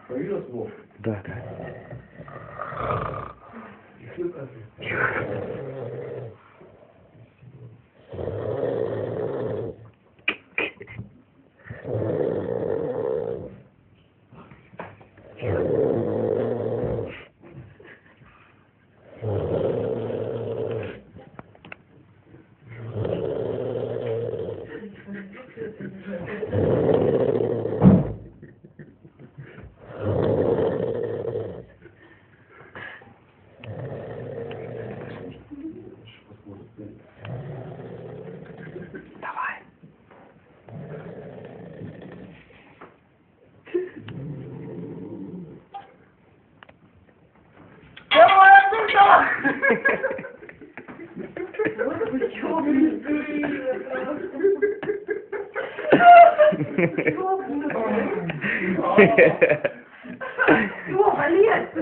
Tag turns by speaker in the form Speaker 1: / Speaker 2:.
Speaker 1: Повірив слово?
Speaker 2: Да. Давай.
Speaker 1: Це моя душа!
Speaker 3: Вот вы чё, блин, Всё, Олег, ты